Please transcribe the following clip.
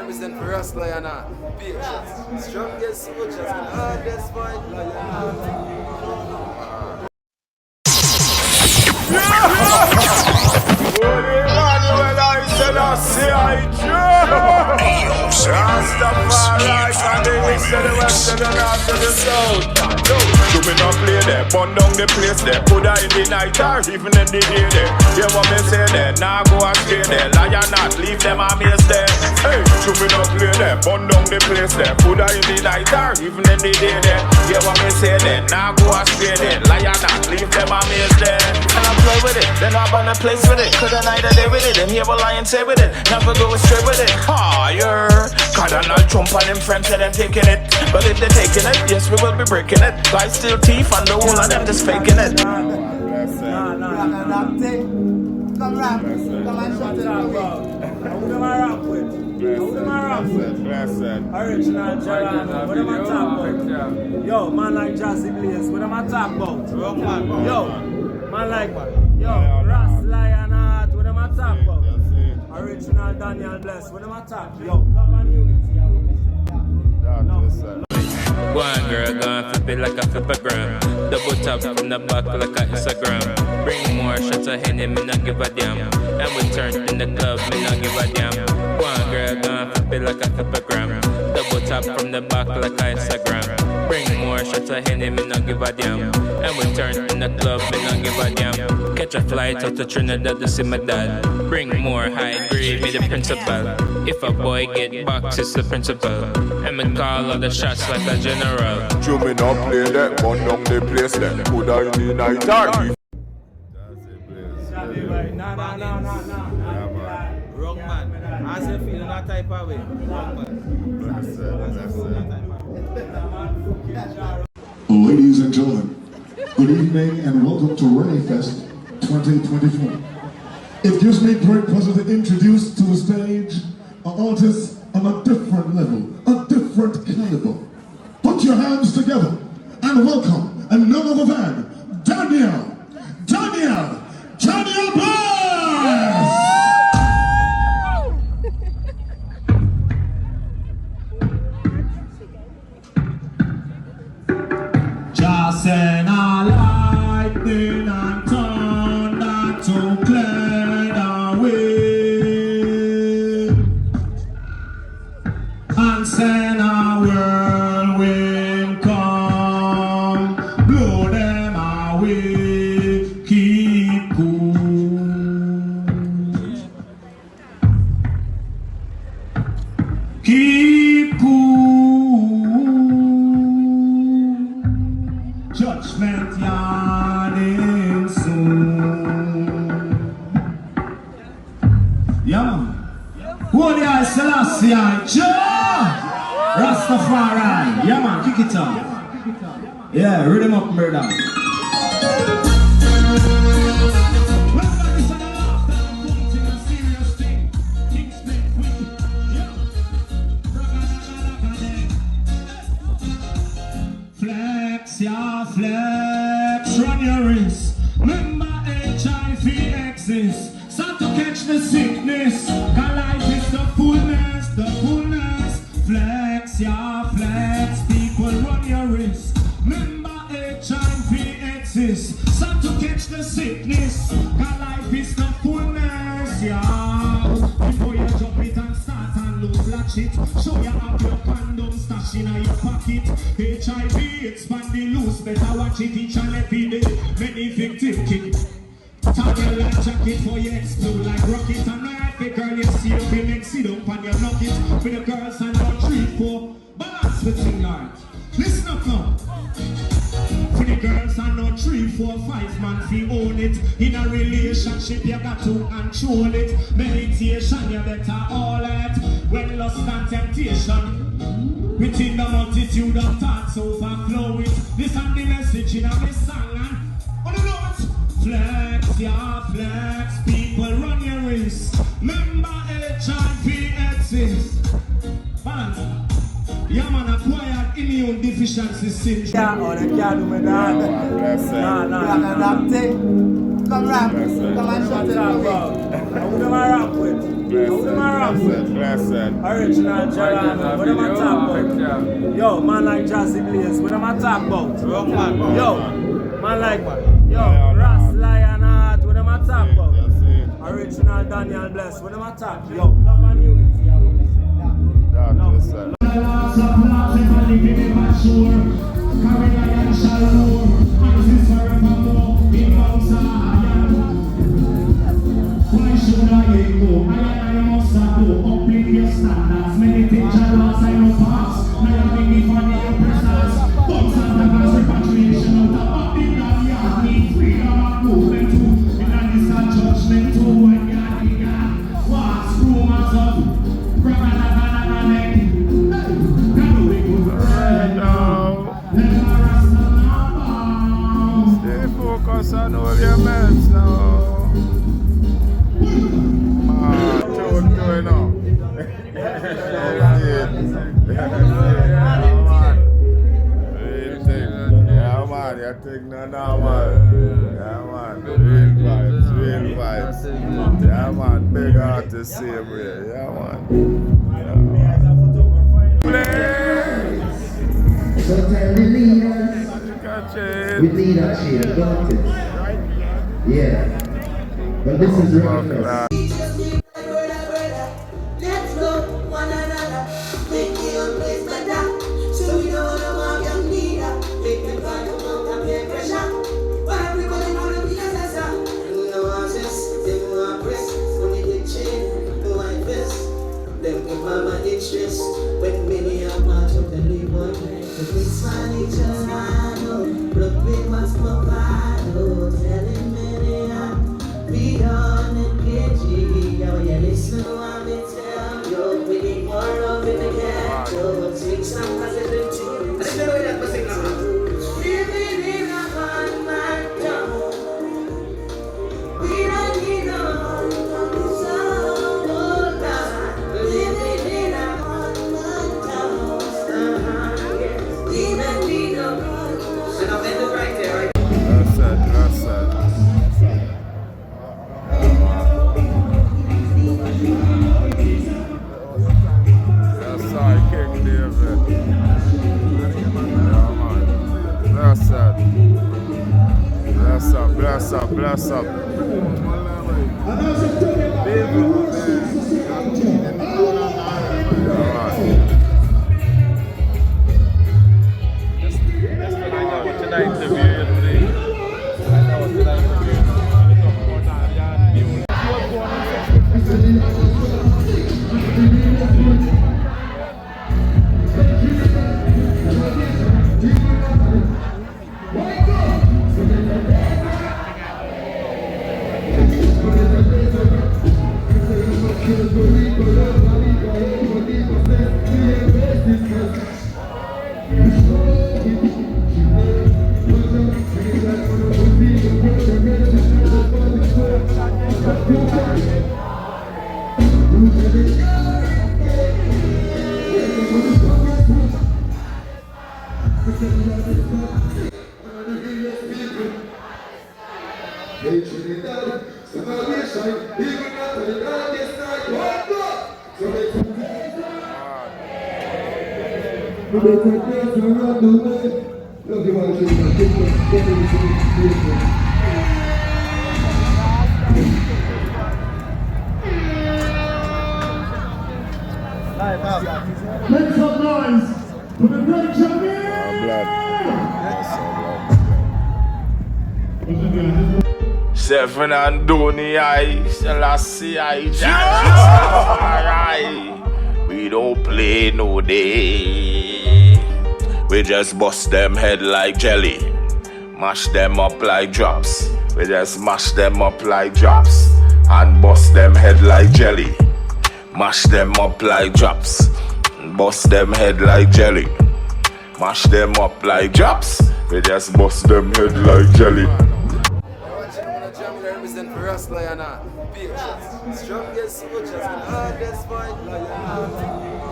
represent for Ras Lion patience. Strongest soldiers in hardest fight, Rastafari, from the east to the west to the north to the south. You me not play there, burn down the place there. Coulda in the night or even in the day there. Hear what me say there, nah go and stay there. Lie or not, leave them a maze there. Hey, you me not play there, burn down the place there. Coulda in the night or even in the day there. Hear what me say there, nah go and stay there. Lie or not, leave them a maze there. And I play with it, then I'm on a place with it. Coulda night or day with it, and hear what Lion say with it. Never go astray with it. Higher. Cardinal Trump and them friends say them taking it. But if they're taking it, yes, we will be breaking it. Guys still thief and the whole of them just faking it. Come rap. Come and shut it up. Who them I rap with? Who them I rap with? Original Gerard. What them I talk about? Yo, man like Jazzy Blaze. What them I talk about? Yo, man like Ras Lion. What them I talk about? Original Daniel Bless. What them I talk? Yo, love and unity. Go on girl, go and flip it like a flippergram. Double tap from the back like a Instagram. Bring more shots of Henny, me not give a damn. And we turn in the club, me not give a damn. Go on girl, go and flip it like a flippergram. Double tap from the back like a Instagram. Bring more shots of Henny, me not give a damn. And we turn in the club, me not give a damn. Catch a flight out to Trinidad to see my dad. Bring more high grade, me the principal. If a boy get boxed, it's the principal. And me call all the shots like a general. You me not play that, burn down the place there. Coulda in the night or Wrong man. As you feel that type of way. Wrong man. Ladies and gentlemen, good evening and welcome to Reggae Fest 2024. It gives me great pleasure to introduce to the stage an artist on a different level, a different caliber. Put your hands together and welcome and none other than Daniel Bless! Just send a lightning and thunder to clear the way, and send a whirlwind come, blow them away, keep cool. Keep cool. Judgment yawning soon. Yeah, man. Holy I Selassie, Rastafari. Yeah, man, kick it up. Yeah, rhythm up, murder. Flex, yeah, flex, run your wrist. Remember HIV exists. Start to catch the sickness. Cause life is the fullness, the fullness. Flex, yeah, flex, people run your wrist. Remember HIV exists. Start to catch the sickness. Cause life is the fullness, yeah. Before you jump it and start and lose latch it. Show you have your condom stash in your pocket. HIV expand the loose, better watch it each and every day. Many victim kick. Turn your life jacket for you explode like rocket. And right, the girl you see up in next sit up and you knock it. For the girls and not 3, 4. Balance with singing. Listen up now. For the girls and not 3, 4, 5 man fi own it. In a relationship you got to control it. Meditation you better all it. When lust and temptation within the multitude of thoughts overflow it. Listen the message in a song and on the note. Flex, yeah, flex, people run your race. Remember HIV exists. Balance. Yeah man, acquired immune deficiency syndrome. Yeah, all they can't do me that. Nah. Come rap. Come and shut it up. Who them I rap with? Who them around with? Original Gerard, what am I talking about? Yo, man like Jazzy Blaze, what am I talking about? Yo, man like, Ras Lion, what am I talking about? Original Daniel Bless, what am I talking? Yo, love and unity. Why should I go? I must have to uplift your standards. Many things I lost, I know past. Now you're bringing for the oppressors. Books and the mass repatriation out of the yard. Need freedom of movement too. In a distant judgment too. When you're bigger, what's rumors of? Stay focused on all your mates now. Yeah, man, you take no normal. Yeah, man, real vibes. Yeah, man, big artist same way. Yeah, man. So tell the leaders, we need a change, don't it? Yeah. But this is Reggae. Let's go, one another. Make your place better. So we don't want your leader. Make them find them out and peer pressure. Why everybody wanna be a sasa? You know what's this? They want press. When they get chain, the white vest. Them give mama interest. When many are march up the new boy. The big smiley Germano. Look big mas movado. Telling many be on and get G. Yo, yeah, listen to what me tell you. We need more love in the ghetto. Sing some positivity. I don't know that, but sing now. Living in a one-man town. We don't need no soul, living in a one-man town. We don't need no. And I'll end it right there, right? That's it. That's our King David. Yeah, man. Bless up. Make some noise for the great champion! Seven and Donny Selassie we don't play no day. We just bust them head like jelly. Mash them up like drops. We just mash them up like drops. And bust them head like jelly. Mash them up like drops. Bust them head like jelly. Mash them up like drops. We just bust them head like jelly. Represent for Ras Lion, strongest soldiers in hardest fight lion.